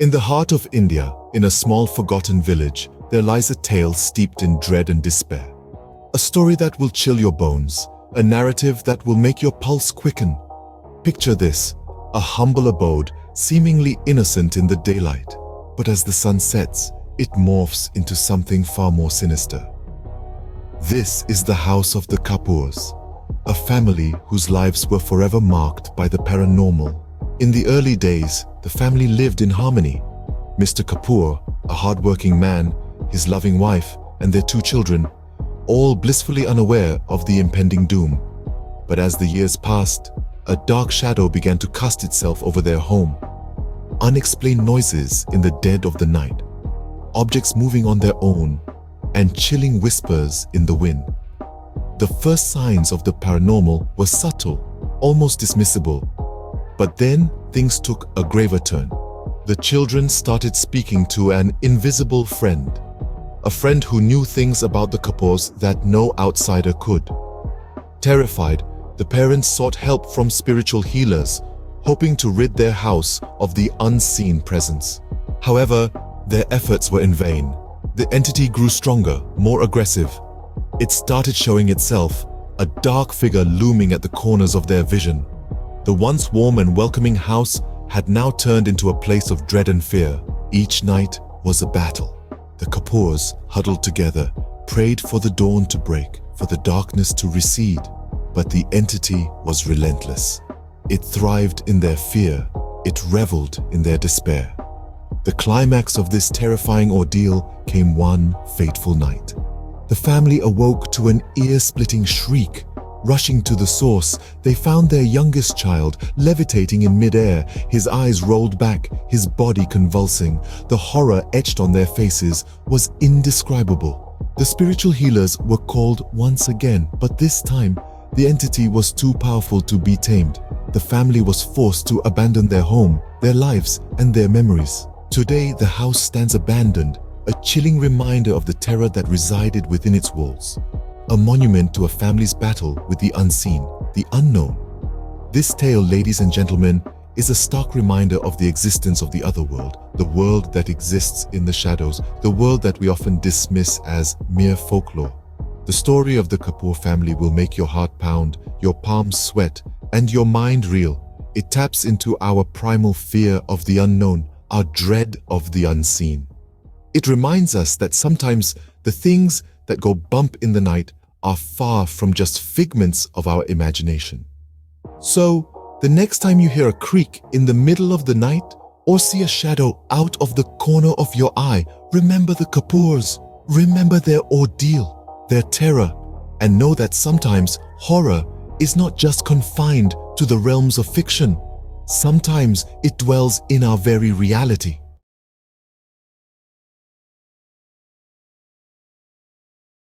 In the heart of India, in a small forgotten village, there lies a tale steeped in dread and despair. A story that will chill your bones, a narrative that will make your pulse quicken. Picture this, a humble abode, seemingly innocent in the daylight. But as the sun sets, it morphs into something far more sinister. This is the house of the Kapoors, a family whose lives were forever marked by the paranormal. In the early days, the family lived in harmony. Mr. Kapoor, a hard-working man, his loving wife, and their 2 children, all blissfully unaware of the impending doom. But as the years passed, a dark shadow began to cast itself over their home. Unexplained noises in the dead of the night, objects moving on their own, and chilling whispers in the wind. The first signs of the paranormal were subtle, almost dismissible. But then things took a graver turn. The children started speaking to an invisible friend, a friend who knew things about the Kapoors that no outsider could. Terrified, the parents sought help from spiritual healers, hoping to rid their house of the unseen presence. However, their efforts were in vain. The entity grew stronger, more aggressive. It started showing itself, a dark figure looming at the corners of their vision. The once warm and welcoming house had now turned into a place of dread and fear. Each night was a battle. The Kapoors, huddled together, prayed for the dawn to break, for the darkness to recede. But the entity was relentless. It thrived in their fear. It reveled in their despair. The climax of this terrifying ordeal came one fateful night. The family awoke to an ear-splitting shriek. Rushing to the source, they found their youngest child levitating in midair, his eyes rolled back, his body convulsing. The horror etched on their faces was indescribable. The spiritual healers were called once again, but this time, the entity was too powerful to be tamed. The family was forced to abandon their home, their lives, and their memories. Today, the house stands abandoned, a chilling reminder of the terror that resided within its walls. A monument to a family's battle with the unseen, the unknown. This tale, ladies and gentlemen, is a stark reminder of the existence of the other world, the world that exists in the shadows, the world that we often dismiss as mere folklore. The story of the Kapoor family will make your heart pound, your palms sweat, and your mind reel. It taps into our primal fear of the unknown, our dread of the unseen. It reminds us that sometimes the things that go bump in the night are far from just figments of our imagination. So, the next time you hear a creak in the middle of the night or see a shadow out of the corner of your eye, remember the Kapoors, remember their ordeal, their terror, and know that sometimes horror is not just confined to the realms of fiction. Sometimes it dwells in our very reality.